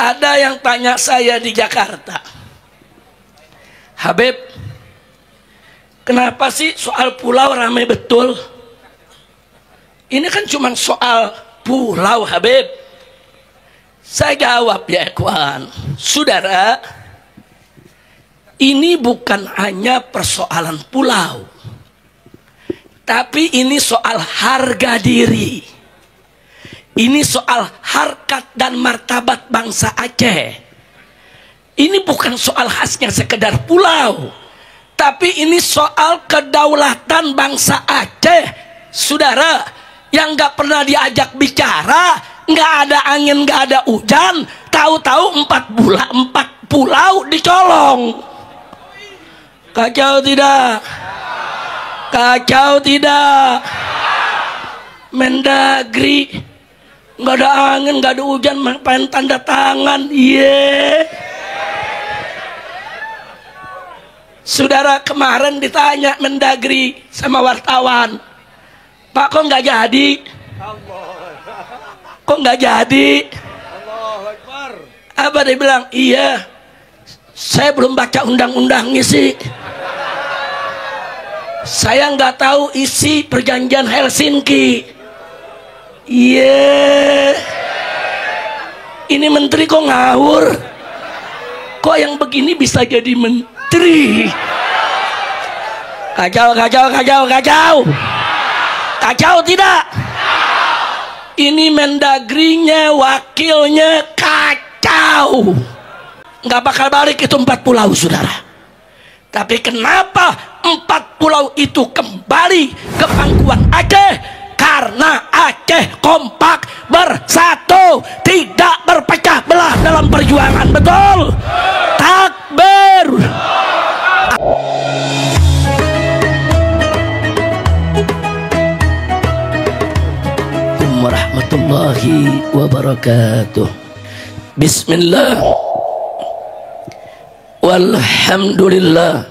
Ada yang tanya saya di Jakarta, Habib, kenapa sih soal pulau ramai betul? Ini kan cuma soal pulau, Habib. Saya jawab, ya ikhwan, saudara, ini bukan hanya persoalan pulau, tapi ini soal harga diri. Ini soal harkat dan martabat bangsa Aceh. Ini bukan soal khasnya sekedar pulau, tapi ini soal kedaulatan bangsa Aceh, saudara, yang gak pernah diajak bicara, gak ada angin, gak ada hujan, tahu-tahu 4 pulau dicolong. Kacau tidak? Kacau tidak? Mendagri nggak ada angin, nggak ada hujan, main tanda tangan, Saudara, kemarin ditanya Mendagri sama wartawan, Pak, kok nggak jadi? Kok nggak jadi? Apa dia bilang? Iya, saya belum baca undang-undangnya sih. Saya nggak tahu isi perjanjian Helsinki. Ini menteri kok ngawur? Kok yang begini bisa jadi menteri? Kacau, kacau, kacau, kacau. Kacau tidak? Ini Mendagrinya, wakilnya kacau. Nggak bakal balik itu 4 pulau, saudara. Tapi kenapa 4 pulau itu kembali ke pangkuan Aceh? Karena Aceh kompak, bersatu, tidak berpecah belah dalam perjuangan, betul? Takbir. Assalamualaikum warahmatullahi wabarakatuh. Bismillah, walhamdulillah,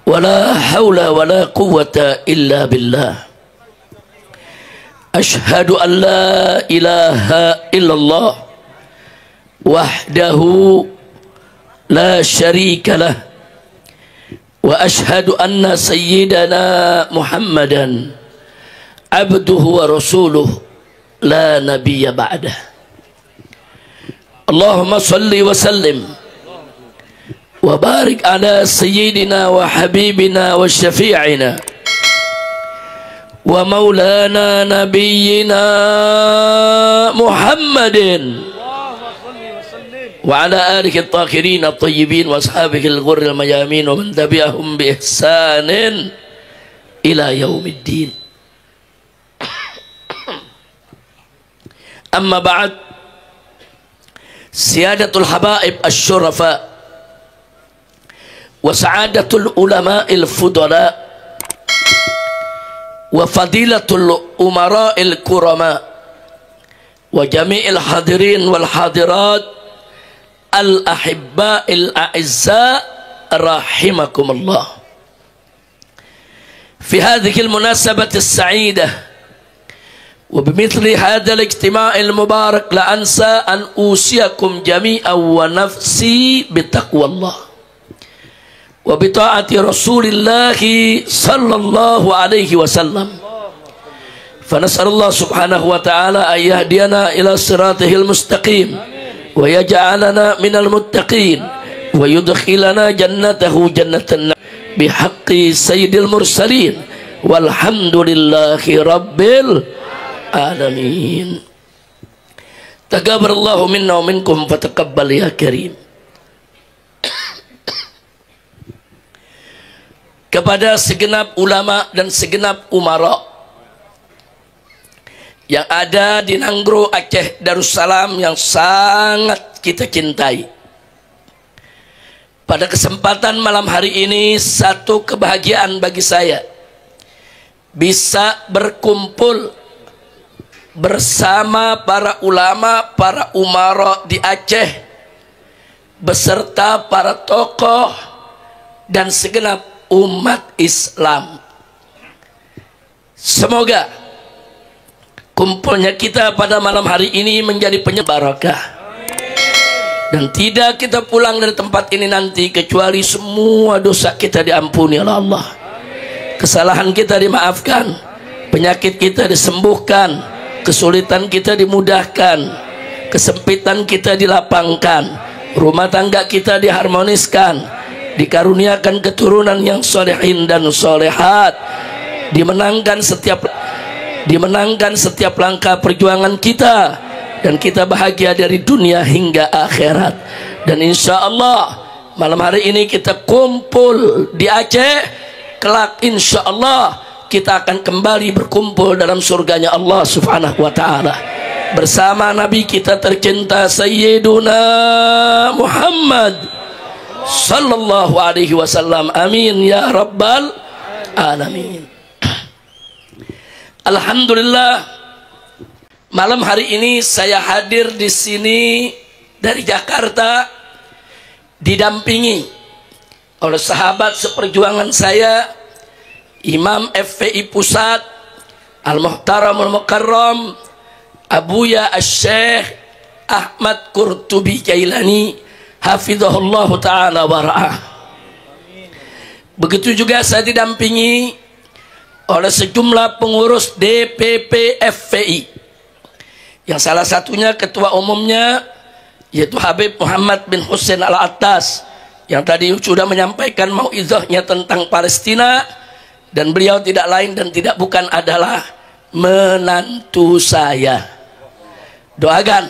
wala hawla wala quwwata illa billah. Ashhadu an la ilaha illallah wahdahu la syarika lah, wa ashhadu anna sayyidana Muhammadan abduhu wa rasuluh la nabiyya ba'dah. Allahumma salli wa sallim wa barik ala sayyidina wa habibina wa syafi'ina wa maulana nabiyyina Muhammadin wa ala alihi at-tahirin at-tayyibin wa ashabihi al-ghurri al-mayamin wa man tabi'ahum bi ihsanin ila yaumiddin. Amma ba'd, siyadatul habaib asy-syurafa wa sa'adatul ulama'il fudala wa fadilatul umara'il kurama wa jami'il hadirin wal hadirat al ahibba'il a'izza rahimakumullah. Fi hadhihi al munasabati as-sa'idah wa bimithli hadha al ijtima' al mubarak la ansa an usiyakum jami'an wa nafsi bitaqwallah wa bi ta'ati Rasulillah sallallahu alaihi wasallam. Fa nas'alullah subhanahu wa ta'ala ay yahdiyana ila siratihil mustaqim wa yaj'alana minal muttaqin wa yudkhilana jannatahu jannatan bihaqqi sayyidil mursalin walhamdulillahi rabbil alamin. Taqabbalallahu minna wa minkum fataqabbal ya karim. Kepada segenap ulama dan segenap umara yang ada di Nanggro, Aceh Darussalam yang sangat kita cintai, pada kesempatan malam hari ini satu kebahagiaan bagi saya bisa berkumpul bersama para ulama, para umara di Aceh beserta para tokoh dan segenap umat Islam. Semoga kumpulnya kita pada malam hari ini menjadi penyebab barakah. Dan tidak kita pulang dari tempat ini nanti kecuali semua dosa kita diampuni oleh Allah. Kesalahan kita dimaafkan, penyakit kita disembuhkan, kesulitan kita dimudahkan, kesempitan kita dilapangkan, rumah tangga kita diharmoniskan, dikaruniakan keturunan yang solehin dan solehat, dimenangkan setiap langkah perjuangan kita, dan kita bahagia dari dunia hingga akhirat. Dan insya Allah malam hari ini kita kumpul di Aceh, kelak insya Allah kita akan kembali berkumpul dalam surganya Allah subhanahu wa ta'ala bersama Nabi kita tercinta Sayyiduna Muhammad sallallahu alaihi wasallam. Amin ya rabbal alamin. Alhamdulillah, malam hari ini saya hadir di sini dari Jakarta didampingi oleh sahabat seperjuangan saya, Imam FPI Pusat Al-Muhtaram Al-Mukarram Abuya Asy-Syaikh Ahmad Qurtubi Jailani hafizahullah ta'ala wara'ah. Begitu juga saya didampingi oleh sejumlah pengurus DPP FPI, yang salah satunya ketua umumnya yaitu Habib Muhammad bin Hussein Al-Attas, yang tadi sudah menyampaikan mauizahnya tentang Palestina, dan beliau tidak lain dan tidak bukan adalah menantu saya. Doakan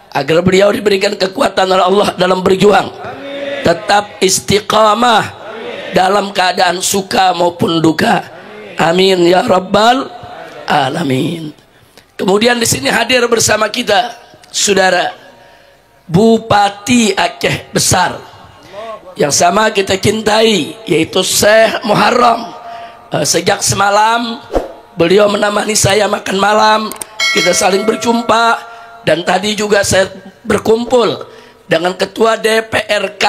agar beliau diberikan kekuatan oleh Allah dalam berjuang, tetap istiqamah dalam keadaan suka maupun duka. Amin ya rabbal alamin. Kemudian di sini hadir bersama kita saudara Bupati Aceh Besar yang sama kita cintai, yaitu Syekh Muharram. Sejak semalam beliau menemani saya makan malam, kita saling berjumpa, dan tadi juga saya berkumpul dengan Ketua DPRK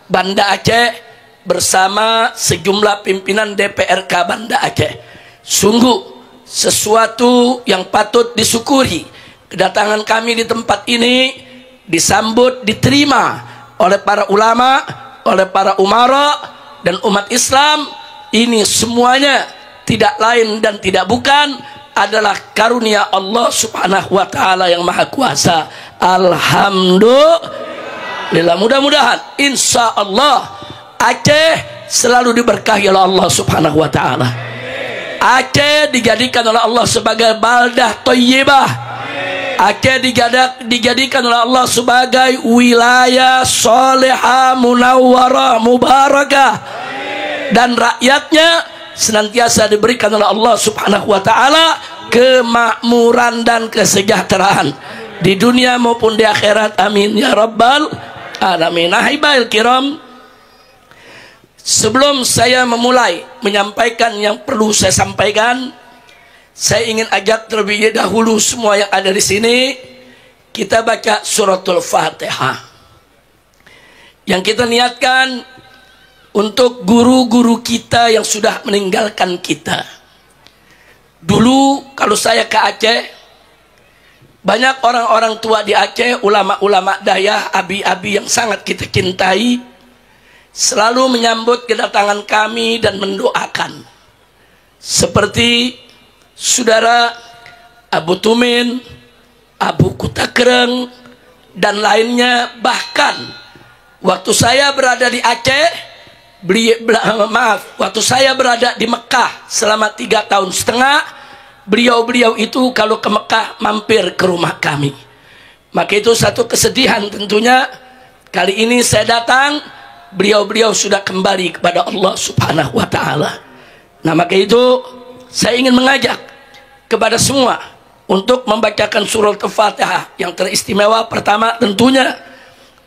Banda Aceh bersama sejumlah pimpinan DPRK Banda Aceh. Sungguh sesuatu yang patut disyukuri. Kedatangan kami di tempat ini disambut, diterima oleh para ulama, oleh para umara dan umat Islam. Ini semuanya tidak lain dan tidak bukan adalah karunia Allah subhanahu wa ta'ala yang maha kuasa. Alhamdulillah. Mudah-mudahan insya Allah Aceh selalu diberkahi oleh Allah subhanahu wa ta'ala. Aceh dijadikan oleh Allah sebagai baldah thayyibah. Aceh dijadikan oleh Allah sebagai wilayah salihah munawwarah mubarakah, dan rakyatnya senantiasa diberikan oleh Allah subhanahu wa ta'ala kemakmuran dan kesejahteraan di dunia maupun di akhirat. Amin ya rabbal alamin. Ahibail kiram, sebelum saya memulai menyampaikan yang perlu saya sampaikan, saya ingin ajak terlebih dahulu semua yang ada di sini kita baca suratul Fatihah, yang kita niatkan untuk guru-guru kita yang sudah meninggalkan kita. Dulu kalau saya ke Aceh, banyak orang-orang tua di Aceh, ulama-ulama dayah, abi-abi yang sangat kita cintai, selalu menyambut kedatangan kami dan mendoakan, seperti saudara Abu Tumin, Abu Kutakreng dan lainnya. Bahkan waktu saya berada di Aceh, waktu saya berada di Mekah selama 3 tahun setengah, beliau-beliau itu kalau ke Mekah mampir ke rumah kami. Maka itu satu kesedihan tentunya. Kali ini saya datang, beliau-beliau sudah kembali kepada Allah subhanahu wa ta'ala. Nah maka itu saya ingin mengajak kepada semua untuk membacakan surah Al-Fatihah yang teristimewa pertama tentunya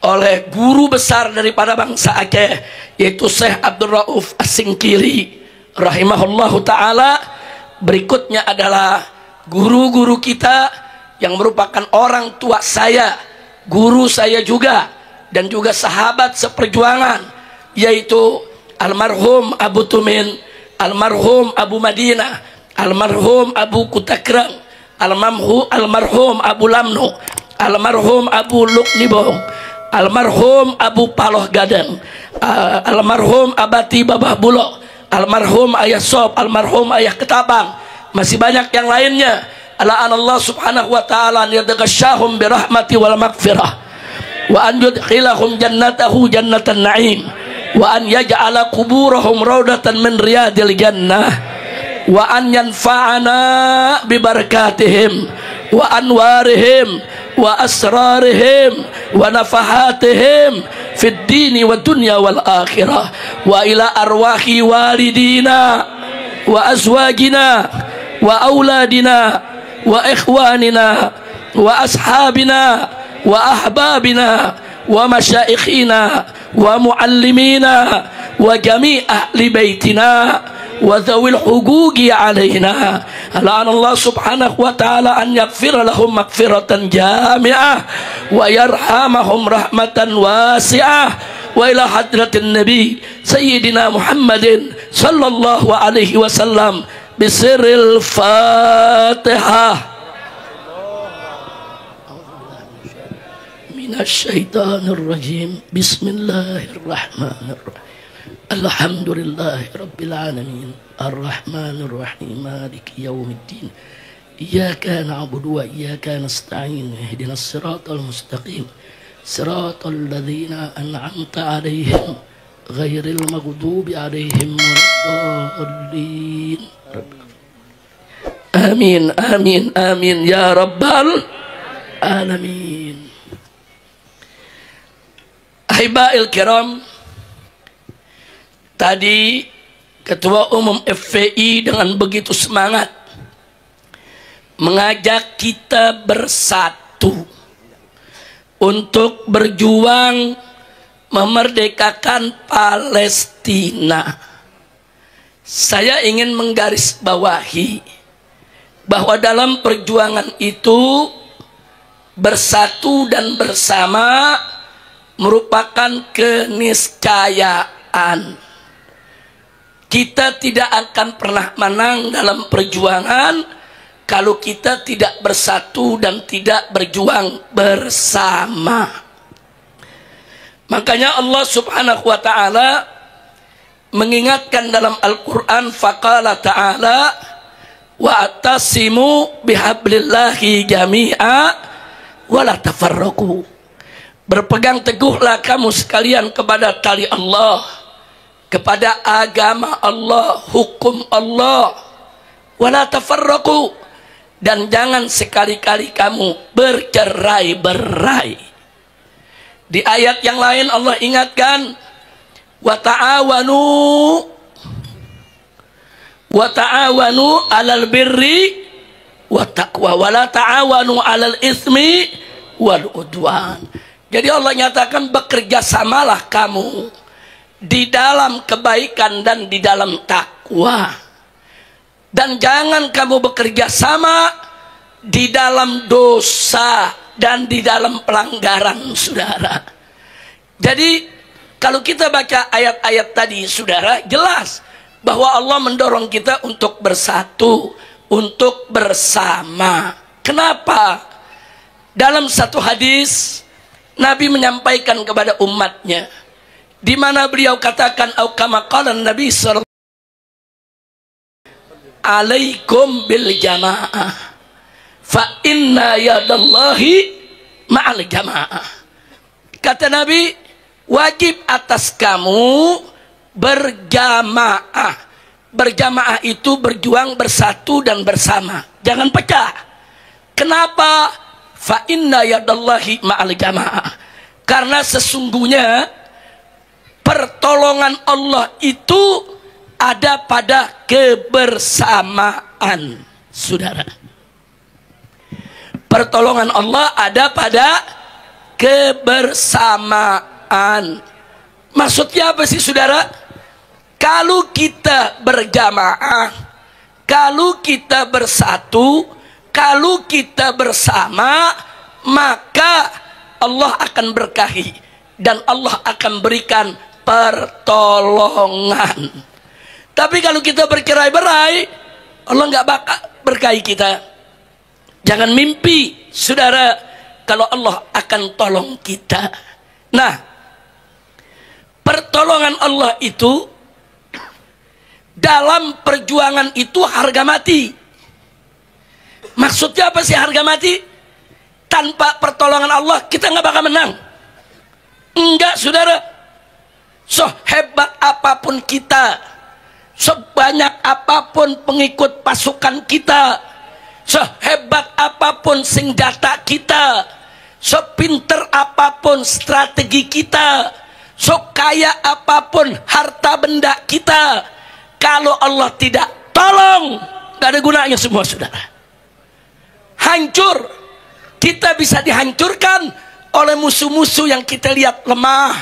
oleh guru besar daripada bangsa Aceh, yaitu Syekh Abdul Rauf As-Singkili rahimahullahu ta'ala. Berikutnya adalah guru-guru kita yang merupakan orang tua saya, guru saya juga, dan juga sahabat seperjuangan, yaitu almarhum Abu Tumin, almarhum Abu Madinah, almarhum Abu Kutakrang, almarhum Abu Lamnu, almarhum Abu Luknibong, almarhum Abu Paloh Gadang, almarhum Abati Babah Bulog, almarhum Ayah Sob, almarhum Ayah Ketabang, masih banyak yang lainnya. Allah subhanahu wa ta'ala an yadghashahum birahmati wal maghfirah wa an yudkhilahum jannatahu jannatan na'im wa an yaj'ala kuburahum raudatan min riyadil jannah wa an yanfa'ana bi barakatihim wa anwarihim wa asrarihim wa nafahatihim fid dini wa dunya wal akhirah wa ila arwahi walidina wa azwajina wa auladina wa ikhwanina wa ashabina wa ahbabina wa masyaikhina wa muallimina wa jami' ahli baitina wa dhawil huquqi alaina. Allah subhanahu wa ta'ala an yaghfira lahum maghfiratan jami'ah wa yarhamahum rahmatan wasi'ah wa ila hadratin nabi sayyidina Muhammadin sallallahu alaihi wasallam bisiril Fatihah. Minasyaitonir rajim. Bismillahirrahmanirrahim. Alhamdulillahi rabbil alamin. Arrahmanir rahim. Maliki yaumiddin. Iyyaka na'budu wa iyyaka nasta'in. Ihdinas siratal mustaqim. Siratal ladzina an'amta 'alaihim ghairil maghdubi 'alaihim waladdallin. Amin amin amin ya rabbal alamin. Ahibail kiram, tadi Ketua Umum FPI dengan begitu semangat mengajak kita bersatu untuk berjuang memerdekakan Palestina. Saya ingin menggarisbawahi bahwa dalam perjuangan itu bersatu dan bersama merupakan keniscayaan. Kita tidak akan pernah menang dalam perjuangan kalau kita tidak bersatu dan tidak berjuang bersama. Makanya Allah subhanahu wa ta'ala mengingatkan dalam Al-Quran, faqala ta'ala wa'tasimu bihablillahi jami'a wa la tafarraqu. Berpegang teguhlah kamu sekalian kepada tali Allah, kepada agama Allah, hukum Allah, wa la tafarraqu, dan jangan sekali-kali kamu bercerai-berai. Di ayat yang lain Allah ingatkan, wa ta'awanu 'alal birri wa taqwa wa la ta'awanu 'alal ismi wal udwan. Jadi Allah nyatakan bekerja samalah kamu di dalam kebaikan dan di dalam takwa, dan jangan kamu bekerja sama di dalam dosa dan di dalam pelanggaran, saudara. Jadi kalau kita baca ayat-ayat tadi, saudara, jelas bahwa Allah mendorong kita untuk bersatu, untuk bersama. Kenapa? Dalam satu hadis Nabi menyampaikan kepada umatnya, di mana beliau katakan, au kama qala Nabi sallallahu alaikum bil jamaah fa inna yadallahi ma'al jamaah. Kata Nabi, wajib atas kamu berjamaah. Berjamaah itu berjuang bersatu dan bersama, jangan pecah. Kenapa? Fa inna yadallahi ma'al jamaah. Karena sesungguhnya pertolongan Allah itu ada pada kebersamaan, saudara. Pertolongan Allah ada pada kebersamaan. Maksudnya apa sih, saudara? Kalau kita berjamaah, kalau kita bersatu, kalau kita bersama, maka Allah akan berkahi dan Allah akan berikan pertolongan. Tapi kalau kita bercerai-berai, Allah nggak bakal berkahi kita. Jangan mimpi, saudara, kalau Allah akan tolong kita. Nah, pertolongan Allah itu dalam perjuangan itu harga mati. Maksudnya apa sih harga mati? Tanpa pertolongan Allah kita nggak bakal menang. Enggak, saudara. Sehebat apapun kita, sebanyak apapun pengikut pasukan kita, sehebat apapun senjata kita, sepinter apapun strategi kita, sekaya apapun harta benda kita, kalau Allah tidak tolong, gak ada gunanya semua, saudara. Hancur. Kita bisa dihancurkan oleh musuh-musuh yang kita lihat lemah,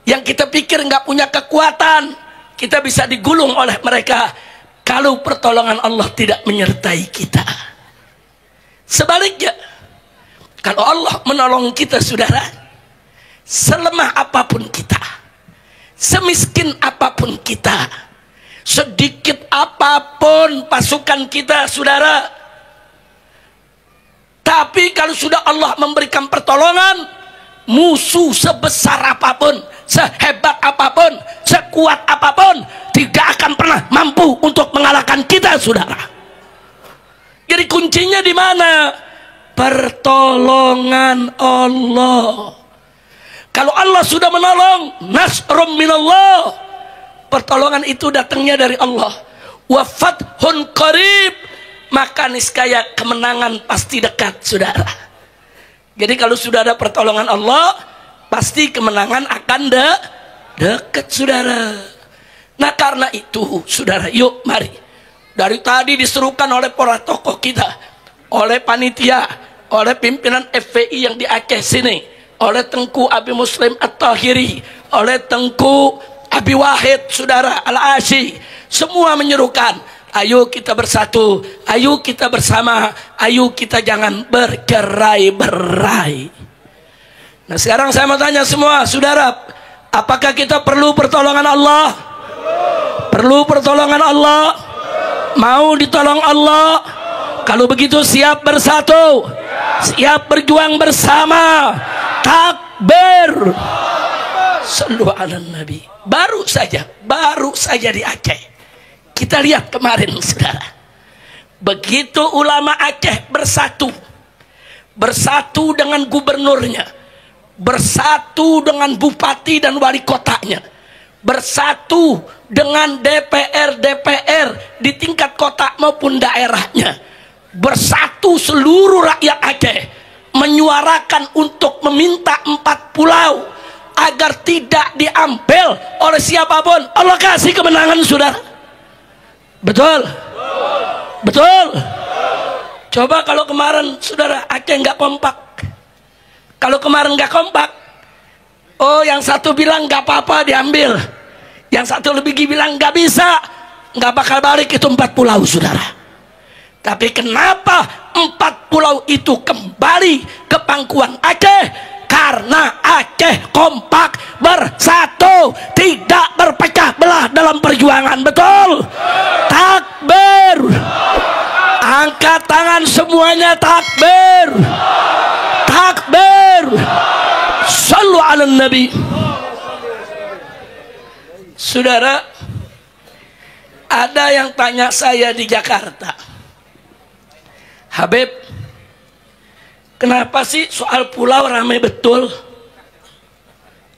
yang kita pikir nggak punya kekuatan. Kita bisa digulung oleh mereka kalau pertolongan Allah tidak menyertai kita. Sebaliknya, kalau Allah menolong kita, saudara, selemah apapun kita, semiskin apapun kita, sedikit apapun pasukan kita, saudara, tapi kalau sudah Allah memberikan pertolongan, musuh sebesar apapun, sehebat apapun, sekuat apapun, tidak akan pernah mampu untuk mengalahkan kita, saudara. Jadi kuncinya di mana? Pertolongan Allah. Kalau Allah sudah menolong, nasrum minallah, pertolongan itu datangnya dari Allah. Wa fathun qarib, maka niscaya kemenangan pasti dekat, saudara. Jadi kalau sudah ada pertolongan Allah, pasti kemenangan akan dekat, saudara. Nah, karena itu, saudara, yuk mari. Dari tadi diserukan oleh para tokoh kita, oleh panitia, oleh pimpinan FPI yang di Aceh sini, oleh Tengku Abi Muslim At-Tahiri, oleh Tengku Abi Wahid, saudara, Al-Asyi, semua menyerukan, ayo kita bersatu, ayo kita bersama, ayo kita jangan bercerai-berai. Nah, sekarang saya mau tanya semua, saudara, apakah kita perlu pertolongan Allah? Perlu pertolongan Allah? Mau ditolong Allah? Kalau begitu siap bersatu, siap berjuang bersama. Takbir. Sallu ala Nabi. Baru saja di Aceh kita lihat kemarin, saudara, begitu ulama Aceh bersatu dengan gubernurnya, bersatu dengan bupati dan wali kotanya, bersatu dengan DPR di tingkat kota maupun daerahnya, bersatu seluruh rakyat Aceh menyuarakan untuk meminta 4 pulau agar tidak diambil oleh siapapun. Allah kasih kemenangan, saudara. Betul? Betul? Coba kalau kemarin, saudara, Aceh nggak kompak. Kalau kemarin nggak kompak, oh, yang satu bilang nggak apa-apa diambil, yang satu lebih bilang nggak bisa, nggak bakal balik itu 4 pulau, saudara. Tapi kenapa 4 pulau itu kembali ke pangkuan Aceh? Karena Aceh kompak, bersatu, tidak berpecah belah dalam perjuangan. Betul? Takbir. Angkat tangan semuanya, takbir. Takbir. Sallu ala Nabi. Saudara, ada yang tanya saya di Jakarta, Habib, kenapa sih soal pulau ramai betul?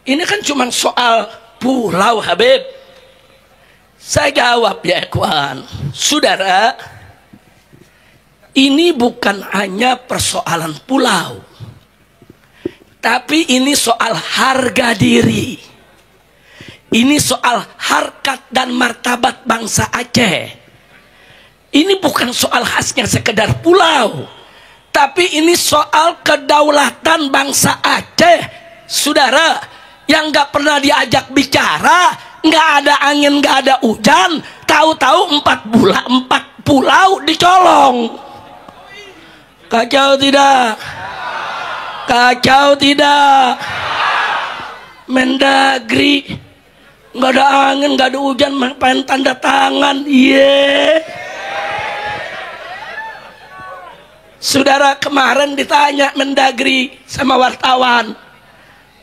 Ini kan cuma soal pulau, Habib. Saya jawab, ya ikhwan, saudara, ini bukan hanya persoalan pulau, tapi ini soal harga diri. Ini soal harkat dan martabat bangsa Aceh. Ini bukan soal khasnya sekedar pulau, tapi ini soal kedaulatan bangsa Aceh, saudara, yang nggak pernah diajak bicara, nggak ada angin, nggak ada hujan, tahu-tahu 4 pulau dicolong. Kacau tidak? Kacau tidak? Mendagri, nggak ada angin, nggak ada hujan, main tanda tangan, Saudara, kemarin ditanya Mendagri sama wartawan,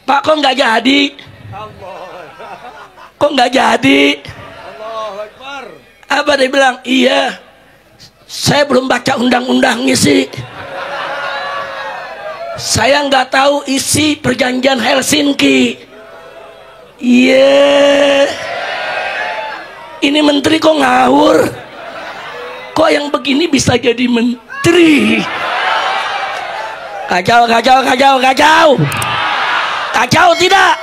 Pak, kok nggak jadi? Kok nggak jadi? Apa dia bilang? Iya, saya belum baca undang-undangnya sih. Saya nggak tahu isi perjanjian Helsinki. Iya. Ini menteri kok ngawur? Kok yang begini bisa jadi menteri? Kacau, kacau, kacau, kacau. Kacau tidak?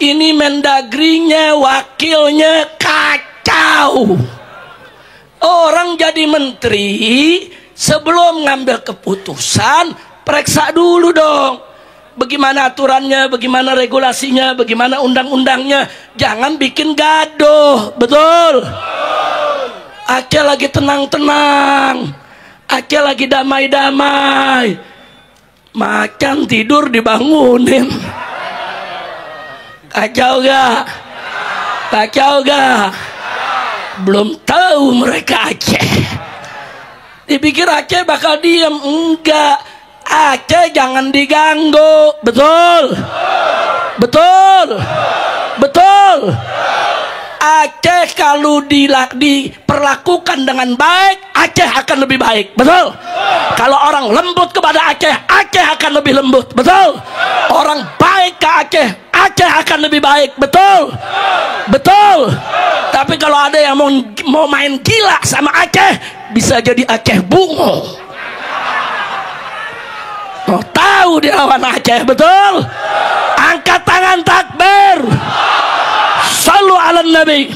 Ini Mendagrinya, wakilnya kacau. Orang jadi menteri sebelum ngambil keputusan periksa dulu dong. Bagaimana aturannya, bagaimana regulasinya, bagaimana undang-undangnya. Jangan bikin gaduh, betul? Aceh lagi tenang-tenang, Aceh lagi damai-damai. Macan tidur dibangunin. Kacau gak? Kacau gak? Belum tahu mereka Aceh. Dipikir Aceh bakal diem. Enggak. Aceh jangan diganggu. Betul? Betul? Betul? Aceh kalau diperlakukan dengan baik, Aceh akan lebih baik. Betul? Kalau orang lembut kepada Aceh, Aceh akan lebih lembut. Betul? Orang baik ke Aceh, Aceh akan lebih baik. Betul? Betul? Tapi kalau ada yang mau main gila sama Aceh, bisa jadi Aceh bungo. Mau tahu dia lawan Aceh, betul? Angkat tangan takbir. Sallu ala Nabi.